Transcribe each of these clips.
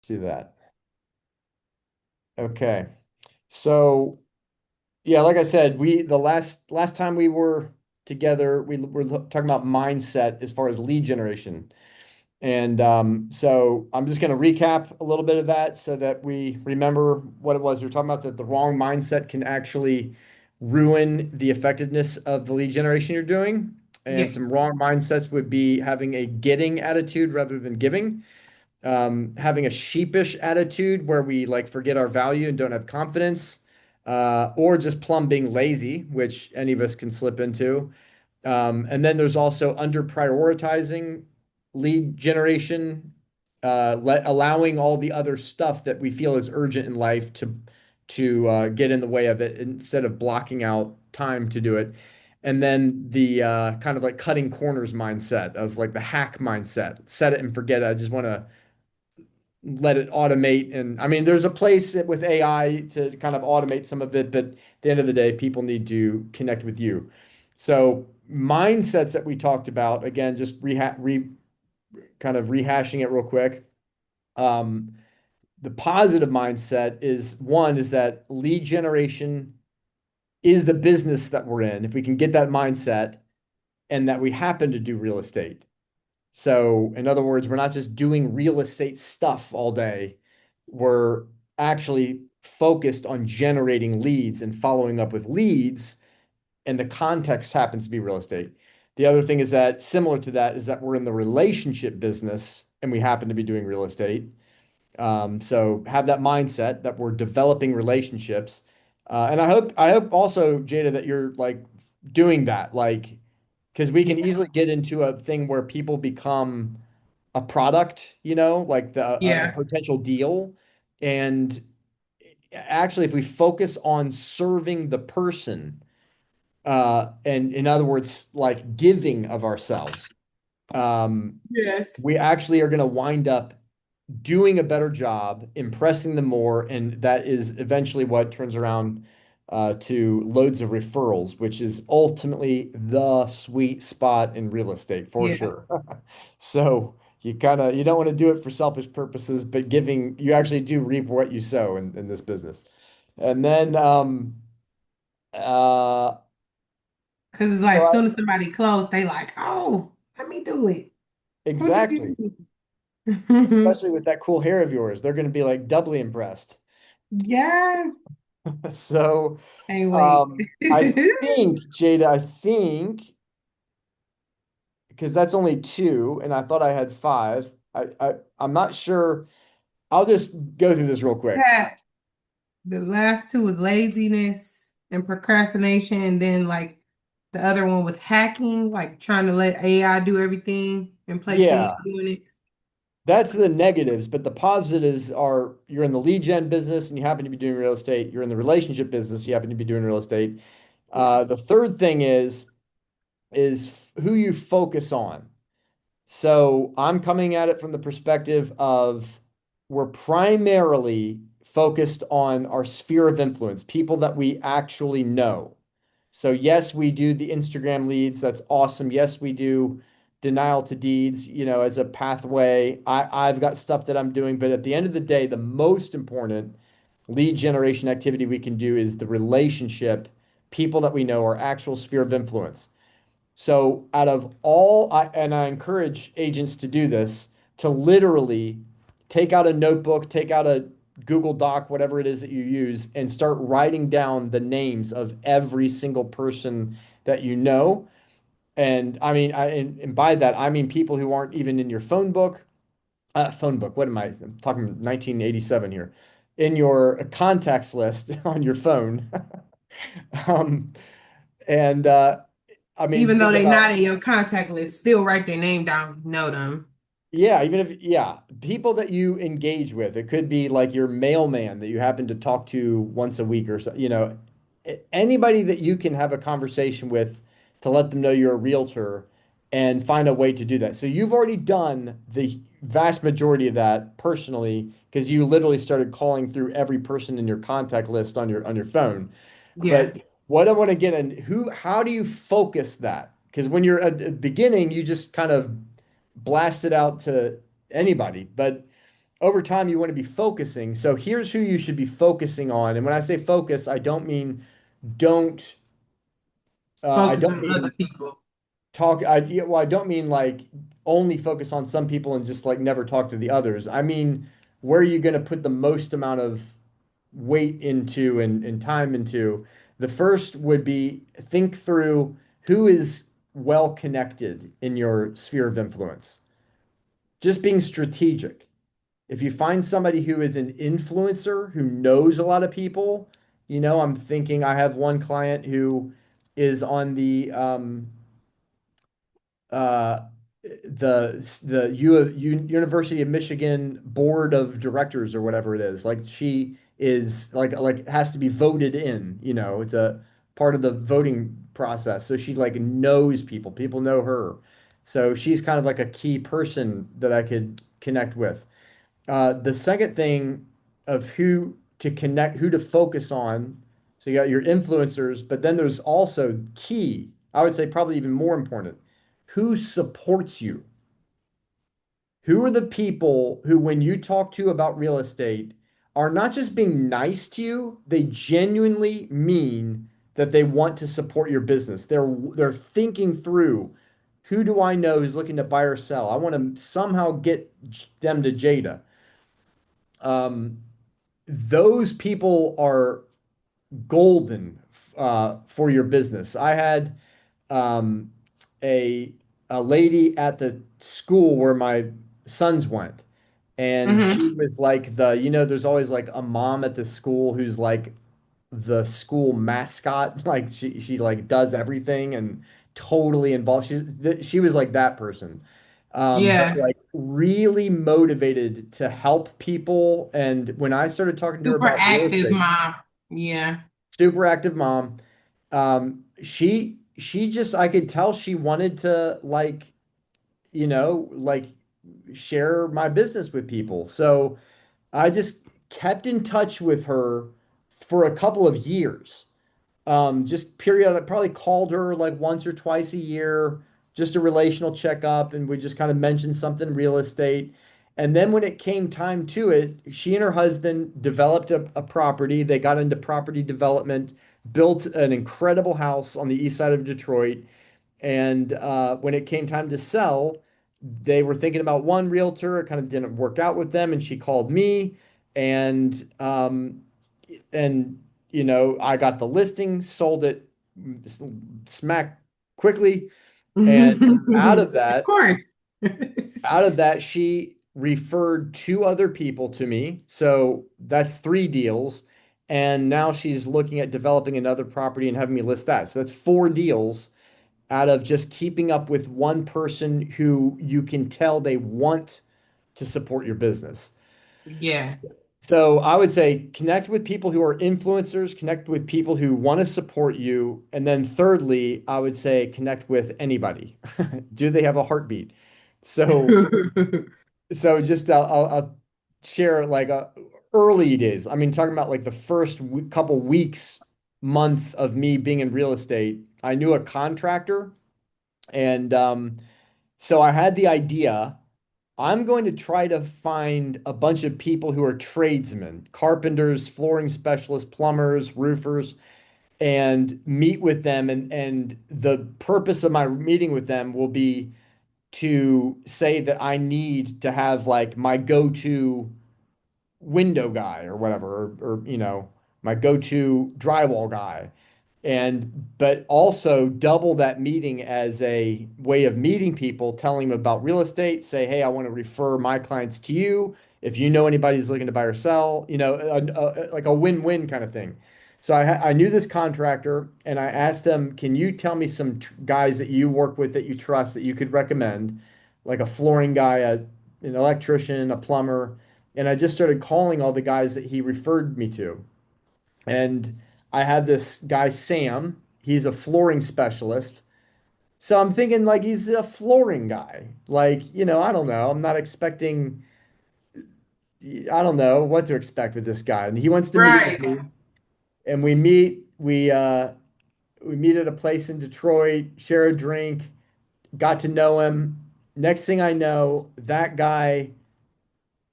do that. Okay. So yeah, like I said, we the last time we were together, we were talking about mindset as far as lead generation. And so I'm just going to recap a little bit of that so that we remember what it was we were talking about, that the wrong mindset can actually ruin the effectiveness of the lead generation you're doing. And Yeah. some wrong mindsets would be having a getting attitude rather than giving, having a sheepish attitude where we like forget our value and don't have confidence, or just plumb being lazy, which any of us can slip into. And then there's also under prioritizing lead generation, allowing all the other stuff that we feel is urgent in life to get in the way of it instead of blocking out time to do it. And then the kind of like cutting corners mindset of like the hack mindset, set it and forget it. I just want to let it automate. And I mean, there's a place with AI to kind of automate some of it, but at the end of the day, people need to connect with you. So mindsets that we talked about, again, just kind of rehashing it real quick. Um, the positive mindset is one is that lead generation is the business that we're in. If we can get that mindset and that we happen to do real estate. So, in other words, we're not just doing real estate stuff all day. We're actually focused on generating leads and following up with leads, and the context happens to be real estate. The other thing is that, similar to that, is that we're in the relationship business and we happen to be doing real estate. So have that mindset that we're developing relationships. And I hope also, Jada, that you're like doing that, like, because we can Yeah. easily get into a thing where people become a product, like a Yeah. potential deal. And actually, if we focus on serving the person, and in other words, like giving of ourselves, um, Yes. we actually are going to wind up doing a better job, impressing them more, and that is eventually what turns around to loads of referrals, which is ultimately the sweet spot in real estate for Yeah. sure. So you don't want to do it for selfish purposes, but giving you actually do reap what you sow in this business. And then uh Because it's so like, as soon as somebody closed, they like, oh, let me do it. What you exactly, do? especially with that cool hair of yours, they're going to be like doubly impressed. Yes. So Can't wait. I think, Jada, I think because that's only two, and I thought I had five. I'm not sure. I'll just go through this real quick. Yeah. The last two was laziness and procrastination, and then like the other one was hacking, like trying to let AI do everything in place of you Yeah, doing it. that's the negatives, but the positives are you're in the lead gen business and you happen to be doing real estate. You're in the relationship business, you happen to be doing real estate. Yeah. The third thing is who you focus on. So I'm coming at it from the perspective of we're primarily focused on our sphere of influence, people that we actually know. So yes, we do the Instagram leads. That's awesome. Yes, we do denial to deeds, as a pathway. I've got stuff that I'm doing, but at the end of the day, the most important lead generation activity we can do is the relationship, people that we know, our actual sphere of influence. So out of all, and I encourage agents to do this, to literally take out a notebook, take out a Google Doc, whatever it is that you use, and start writing down the names of every single person that you know. And I mean, and by that, I mean people who aren't even in your phone book. What am I? I'm talking 1987 here. In your contacts list on your phone. Um, and I mean, Even though think they're about not in your contact list, still write their name down, know them. yeah, even if, yeah, people that you engage with, it could be like your mailman that you happen to talk to once a week or so, anybody that you can have a conversation with to let them know you're a realtor and find a way to do that. So you've already done the vast majority of that personally because you literally started calling through every person in your contact list on your phone. Yeah. But what I want to get in, how do you focus that? Because when you're at the beginning, you just kind of blast it out to anybody. But over time you want to be focusing. So here's who you should be focusing on. And when I say focus, don't I Focus don't on other mean people. talk I yeah, well, I don't mean like only focus on some people and just like never talk to the others. I mean, where are you going to put the most amount of weight into and time into? The first would be think through who is well connected in your sphere of influence. Just being strategic. If you find somebody who is an influencer who knows a lot of people, I'm thinking I have one client who is on uh, University of Michigan board of directors or whatever it is. Like she is like has to be voted in, it's a part of the voting process. So she like knows people. People know her. So she's kind of like a key person that I could connect with. The second thing of who to focus on. So you got your influencers, but then there's also key, I would say probably even more important, who supports you? Who are the people who, when you talk to about real estate, are not just being nice to you, they genuinely mean that they want to support your business. They're thinking through who do I know who's looking to buy or sell? I want to somehow get them to Jada. Um, those people are golden for your business. I had um, a a lady at the school where my sons went, and Hmm. she was like there's always like a mom at the school who's like the school mascot, like she like does everything and totally involved. She was like that person. But Yeah. like really motivated to help people. And when I started talking to her Super about real active estate, mom. Yeah. super active mom. She just I could tell she wanted to like share my business with people. So I just kept in touch with her for a couple of years. Just periodic, probably called her like once or twice a year, just a relational checkup, and we just kind of mentioned something real estate. And then when it came time to it, she and her husband developed a property. They got into property development, built an incredible house on the east side of Detroit. And when it came time to sell, they were thinking about one realtor. It kind of didn't work out with them, and she called me, and and I got the listing, sold it smack quickly, and out of Of that, course. out of that, she referred two other people to me. So that's three deals. And now she's looking at developing another property and having me list that. So that's four deals out of just keeping up with one person who you can tell they want to support your business. Yeah. So I would say connect with people who are influencers, connect with people who want to support you. And then thirdly, I would say connect with anybody. Do they have a heartbeat? So so just I'll share like early days. I mean, talking about like the first couple weeks, month of me being in real estate, I knew a contractor, and so I had the idea. I'm going to try to find a bunch of people who are tradesmen, carpenters, flooring specialists, plumbers, roofers, and meet with them. And the purpose of my meeting with them will be to say that I need to have like my go-to window guy or whatever, or my go-to drywall guy. And but also double that meeting as a way of meeting people, telling them about real estate, say, hey, I want to refer my clients to you. If you know anybody who's looking to buy or sell, like a win-win kind of thing. So I knew this contractor and I asked him, can you tell me some guys that you work with that you trust that you could recommend, like a flooring guy, an electrician, a plumber. And I just started calling all the guys that he referred me to. And I had this guy, Sam. He's a flooring specialist. So I'm thinking like he's a flooring guy. Like, I don't know. I'm not expecting, I don't know what to expect with this guy. And he wants to meet with Right. me. And we meet at a place in Detroit, share a drink, got to know him. Next thing I know, that guy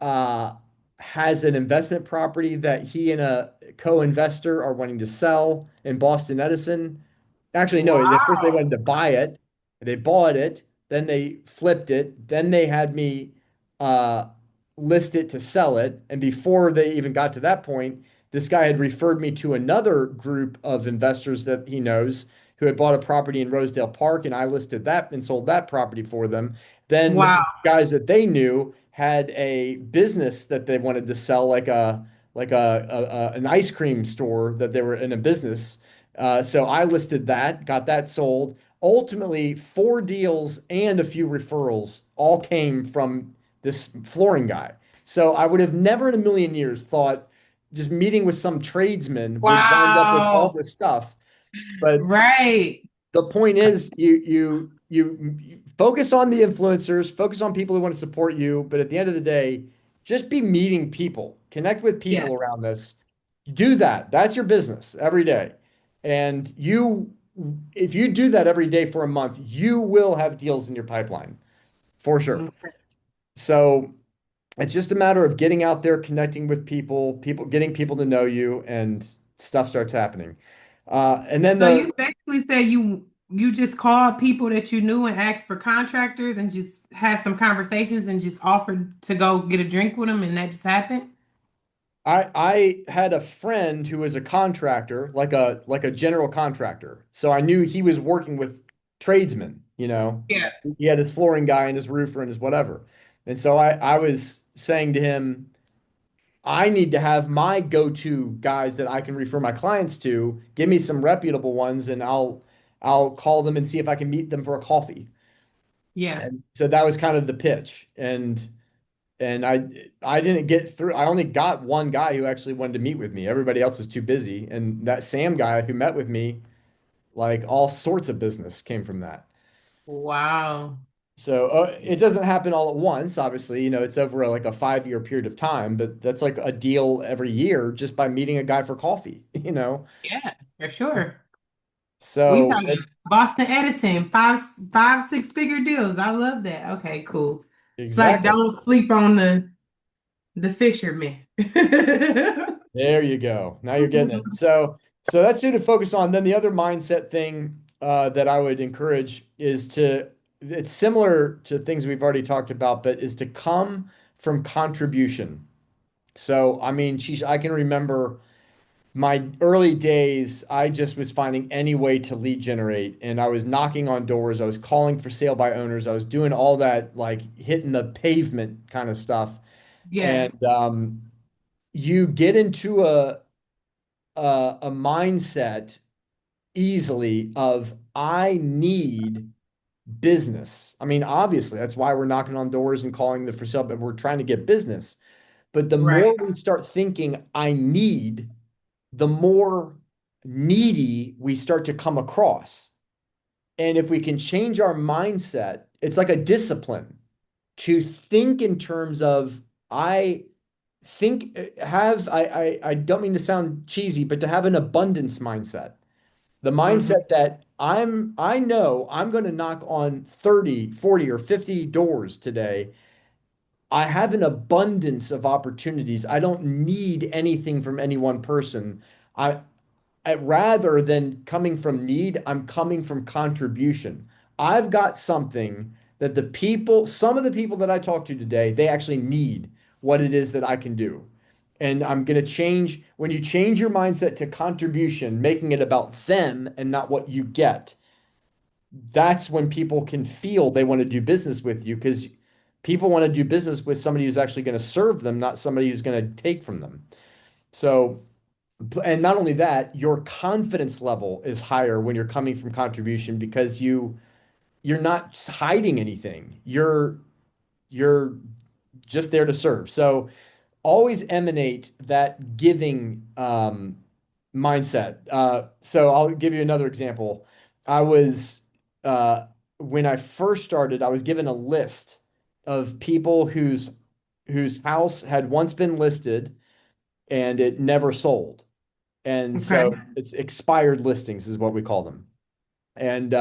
uh, has an investment property that he and a co-investor are wanting to sell in Boston Edison. Actually, no, at first they Wow. wanted to buy it. They bought it, then they flipped it, then they had me uh, list it to sell it. And before they even got to that point, this guy had referred me to another group of investors that he knows who had bought a property in Rosedale Park, and I listed that and sold that property for them. Then Wow. guys that they knew had a business that they wanted to sell, an ice cream store that they were in a business. So I listed that, got that sold. Ultimately, four deals and a few referrals all came from this flooring guy. So I would have never in a million years thought just meeting with some tradesman would wind up with all Wow. this stuff. But Right. the point is you focus on the influencers, focus on people who want to support you, but at the end of the day, just be meeting people, connect with Yeah. people around this. Do that. That's your business every day. And if you do that every day for a month, you will have deals in your pipeline for sure. So it's just a matter of getting out there, connecting with people getting people to know you, and stuff starts happening. And then So the you basically say you just called people that you knew and asked for contractors and just had some conversations and just offered to go get a drink with them and that just happened? I had a friend who was a contractor, like a general contractor. So I knew he was working with tradesmen, you know. Yeah. He had his flooring guy and his roofer and his whatever. And so I was saying to him, I need to have my go-to guys that I can refer my clients to. Give me some reputable ones and I'll call them and see if I can meet them for a coffee. Yeah. And so that was kind of the pitch. And I didn't get through. I only got one guy who actually wanted to meet with me. Everybody else was too busy. And that Sam guy who met with me, like all sorts of business came from that. Wow. So it doesn't happen all at once, obviously. It's over like a 5-year period of time, but that's like a deal every year just by meeting a guy for coffee. Yeah, for sure. We So talking Boston Edison, five, six-figure deals. I love that. Okay, cool. It's like exactly. don't sleep on the fisherman. There you go. Now you're getting it. So that's who to focus on. Then the other mindset thing that I would encourage is it's similar to things we've already talked about, but is to come from contribution. So, I mean, geez, I can remember my early days, I just was finding any way to lead generate, and I was knocking on doors, I was calling for sale by owners, I was doing all that, like hitting the pavement kind of stuff. Yeah, And you get into a mindset easily of I need business. I mean, obviously, that's why we're knocking on doors and calling the for sale, but we're trying to get business. But the more right. we start thinking I need, the more needy we start to come across. And if we can change our mindset, it's like a discipline to think in terms of I think have I don't mean to sound cheesy, but to have an abundance mindset. The Hmm. mindset that I know I'm going to knock on 30, 40, or 50 doors today. I have an abundance of opportunities. I don't need anything from any one person. I rather than coming from need, I'm coming from contribution. I've got something that some of the people that I talk to today, they actually need what it is that I can do. And I'm going to change, when you change your mindset to contribution, making it about them and not what you get, that's when people can feel they want to do business with you because people want to do business with somebody who's actually going to serve them, not somebody who's going to take from them. So, and not only that, your confidence level is higher when you're coming from contribution because you're not hiding anything. You're just there to serve. So always emanate that giving mindset. So I'll give you another example. I was when I first started, I was given a list of people whose house had once been listed and it never sold. And Okay. so it's expired listings is what we call them. And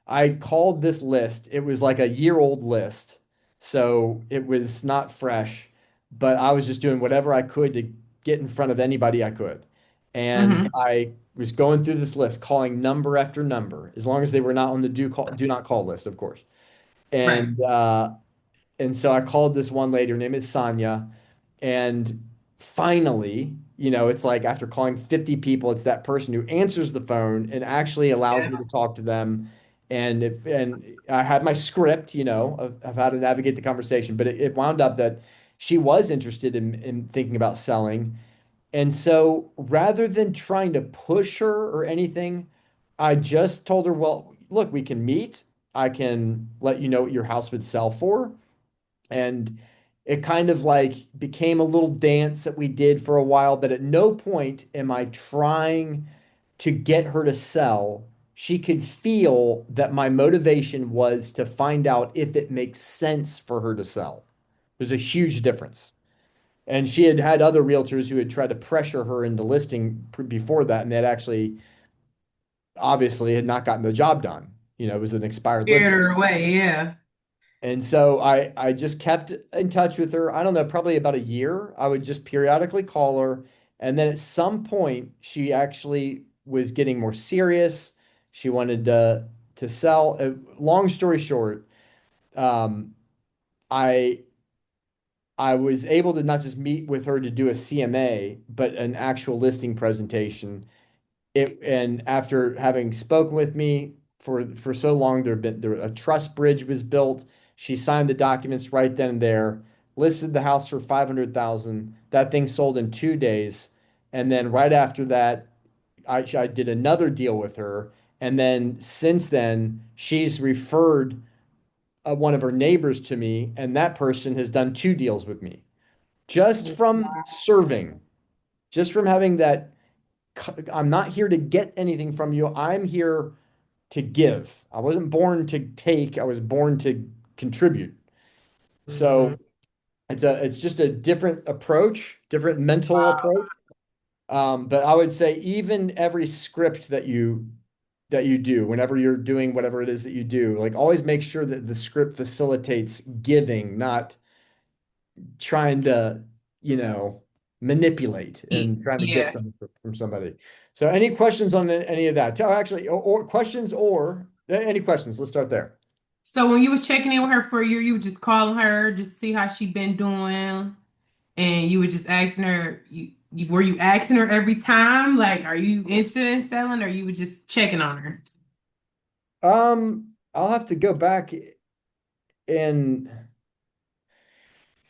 I called this list. It was like a year old list. So it was not fresh. but I was just doing whatever I could to get in front of anybody I could. And Hmm. I was going through this list, calling number after number, as long as they were not on the do not call list, of course. Right. And so I called this one lady, her name is Sonia, and finally, it's like after calling 50 people, it's that person who answers the phone and actually allows Yeah. me to talk to them. And I had my script, of how to navigate the conversation, but it wound up that she was interested in thinking about selling. And so rather than trying to push her or anything, I just told her, well, look, we can meet. I can let you know what your house would sell for. And it kind of like became a little dance that we did for a while, but at no point am I trying to get her to sell. She could feel that my motivation was to find out if it makes sense for her to sell. There's a huge difference. And she had had other realtors who had tried to pressure her into listing before that, and they had actually obviously had not gotten the job done. It was an expired Scared listing. her away. Yeah. And so I just kept in touch with her. I don't know, probably about a year. I would just periodically call her. And then at some point, she actually was getting more serious. She wanted to sell. Long story short, um, I I was able to not just meet with her to do a CMA, but an actual listing presentation. And after having spoken with me for so long, a trust bridge was built. She signed the documents right then and there, listed the house for 500,000. That thing sold in 2 days. And then right after that, I did another deal with her. And then since then, she's referred one of her neighbors to me, and that person has done 2 deals with me just from serving, just from having that. I'm not here to get anything from you. I'm here to give. I wasn't born to take. I was born to contribute. Hmm. So it's just a different approach, different mental approach. But I would say even every script that you do, whenever you're doing whatever it is that you do, like always make sure that the script facilitates giving, not trying to, you know, manipulate and trying to get Yeah. something from somebody. So any questions on any of that? Oh, actually, or questions or any questions? Let's start there. So when you was checking in with her for a year, you were just calling her, just see how she been doing, and you were just asking her, were you asking her every time, like, are you interested in selling, or you were just checking on her? I'll have to go back and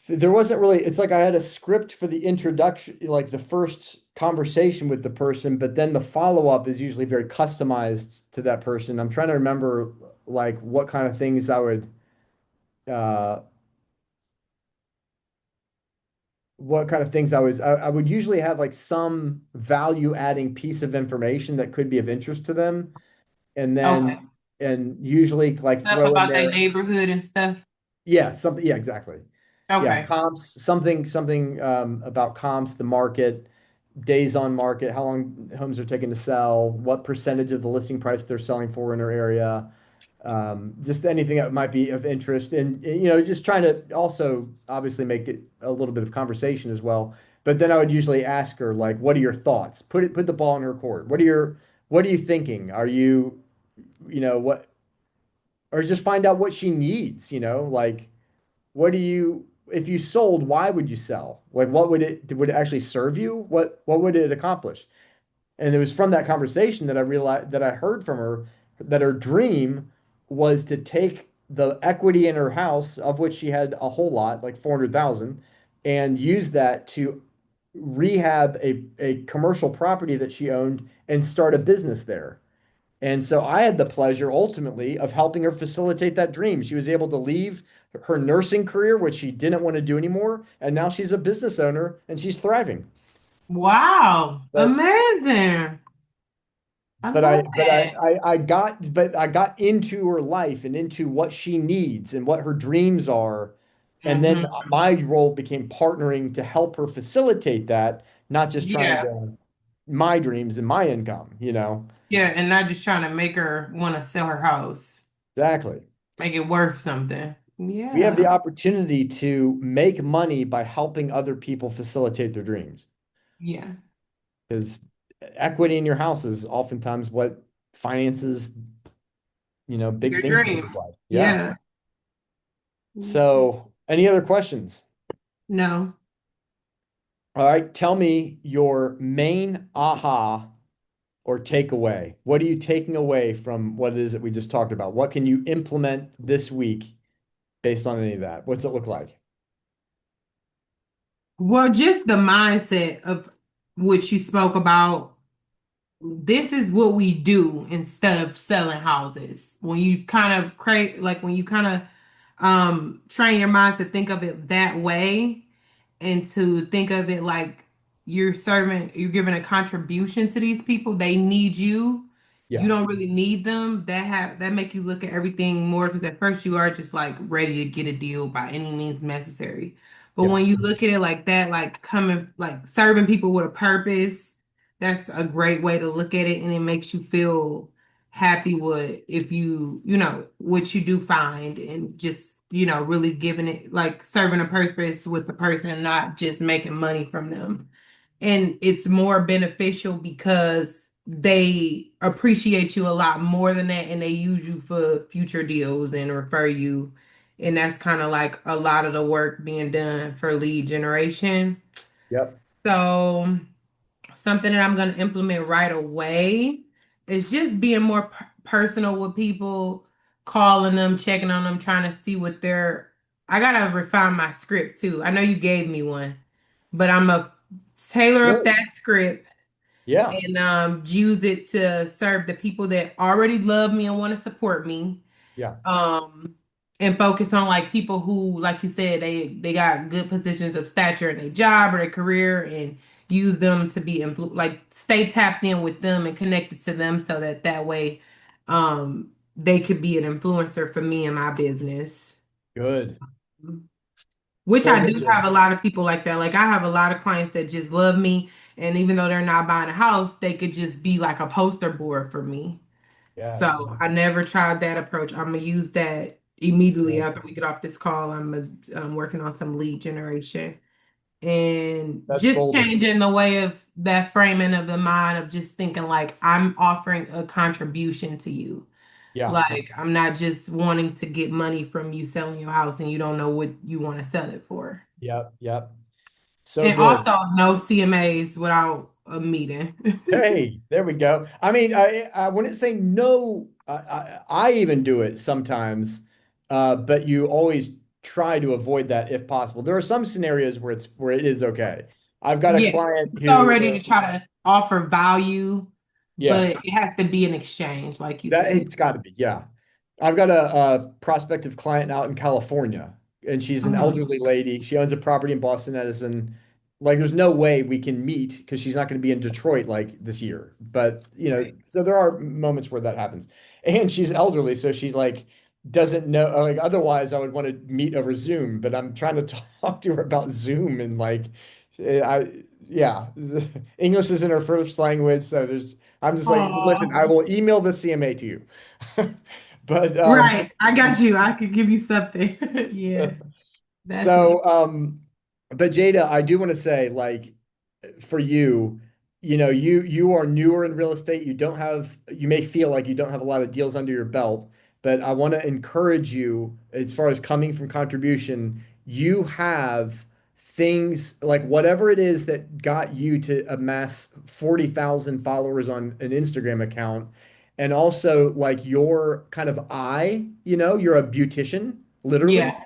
there wasn't really, it's like I had a script for the introduction, like the first conversation with the person, but then the follow-up is usually very customized to that person. I'm trying to remember like what kind of things uh I would usually have like some value adding piece of information that could be of interest to them, and Okay. then and usually like Stuff throw in about their there, neighborhood and stuff. yeah, something, yeah, exactly. Yeah, Okay. comps, something about comps, the market, days on market, how long homes are taking to sell, what percentage of the listing price they're selling for in our area, just anything that might be of interest, and just trying to also obviously make it a little bit of conversation as well. But then I would usually ask her like, "What are your thoughts?" Put the ball in her court. What are you thinking? Are you, what, or just find out what she needs, like what do you, if you sold, why would you sell? Like would it actually serve you? What would it accomplish? And it was from that conversation that I realized that I heard from her that her dream was to take the equity in her house, of which she had a whole lot, like 400,000, and use that to rehab a commercial property that she owned and start a business there. And so I had the pleasure ultimately of helping her facilitate that dream. She was able to leave her nursing career, which she didn't want to do anymore, and now she's a business owner and she's thriving. Wow. But Amazing. I but I love but that. I got into her life and into what she needs and what her dreams are. And then Hmm. my role became partnering to help her facilitate that, not just trying Yeah. to my dreams and my income. Yeah. And not just trying to make her want to sell her house, Exactly. make it worth something. We have the Yeah. opportunity to make money by helping other people facilitate their dreams. Yeah. Because equity in your house is oftentimes what finances, big Your things in dream. people's lives. Yeah. Yeah. So, any other questions? No. All right. Tell me your main aha or takeaway. What are you taking away from what it is that we just talked about? What can you implement this week based on any of that? What's it look like? Well, just the mindset of which you spoke about. This is what we do instead of selling houses. When you kind of create, like when you kind of train your mind to think of it that way, and to think of it like you're giving a contribution to these people. They need you. You Yeah. don't really need them. That make you look at everything more because at first you are just like ready to get a deal by any means necessary. But Yeah. when you look at it like that, like coming, like serving people with a purpose, that's a great way to look at it, and it makes you feel happy with if what you do find, and just really giving it like serving a purpose with the person, not just making money from them. And it's more beneficial because they appreciate you a lot more than that, and they use you for future deals and refer you. And that's kind of like a lot of the work being done for lead generation. Yep. So something that I'm going to implement right away is just being more personal with people, calling them, checking on them, trying to see what they're. I got to refine my script too. I know you gave me one, but I'm a tailor up Good. that script Yeah. and use it to serve the people that already love me and want to support me, Yeah. um and focus on like people who, like you said, they got good positions of stature in their job or their career, and use them to be like stay tapped in with them and connected to them so that way they could be an influencer for me and my business, Good. which So I good, do Jay. have a lot of people like that. Like I have a lot of clients that just love me, and even though they're not buying a house, they could just be like a poster board for me. Yes. So I never tried that approach. I'm gonna use that immediately Good. after we get off this call. I'm working on some lead generation and That's just golden. changing the way of that framing of the mind of just thinking like I'm offering a contribution to you. Yeah. Like I'm not just wanting to get money from you selling your house and you don't know what you want to sell it for. Yep. Yep. So And good. also no CMAs without a meeting. Hey, there we go. I mean, I wouldn't say no. I even do it sometimes, but you always try to avoid that if possible. There are some scenarios where it is okay. I've got a Yeah, client so who, ready to try to offer value, but yes, it has to be an exchange, like you that said. it's got to be, yeah. I've got a prospective client out in California, and she's an Mhm. elderly lady. She owns a property in Boston Edison. Like, there's no way we can meet because she's not going to be in Detroit like this year. But, Right. so there are moments where that happens. And she's elderly, so she like doesn't know. Like, otherwise, I would want to meet over Zoom, but I'm trying to talk to her about Zoom and like, yeah, English isn't her first language, so I'm just like, listen, I Oh, will email the CMA to you. But right. I got you. I could give you something. Yeah, that's me. so but Jada, I do want to say like for you, you are newer in real estate. You may feel like you don't have a lot of deals under your belt, but I want to encourage you as far as coming from contribution, you have things like whatever it is that got you to amass 40,000 followers on an Instagram account. And also like your kind of eye, you're a beautician, literally. Yeah,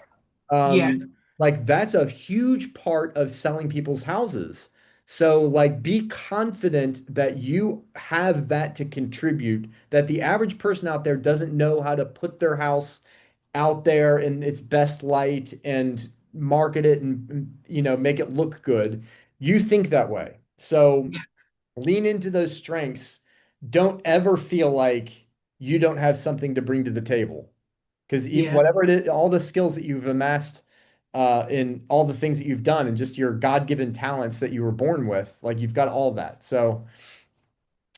yeah, Like that's a huge part of selling people's houses. So like be confident that you have that to contribute, that the average person out there doesn't know how to put their house out there in its best light and market it and make it look good. You think that way. So yeah, lean into those strengths. Don't ever feel like you don't have something to bring to the table. Because yeah. whatever it is, all the skills that you've amassed in all the things that you've done and just your God-given talents that you were born with, like you've got all that. So,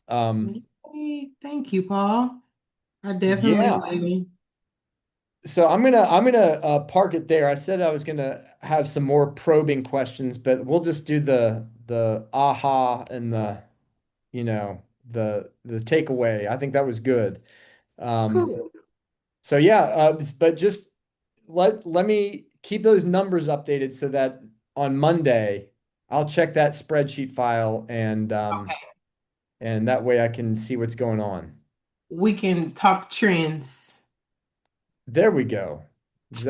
um, Yay, thank you, Paul. I definitely yeah, will. So I'm gonna park it there. I said I was gonna have some more probing questions, but we'll just do the aha and the the takeaway. I think that was good. Um, Cool. so yeah, but just let me keep those numbers updated so that on Monday I'll check that spreadsheet file and that way I can see what's going on. We can talk trends. There we go.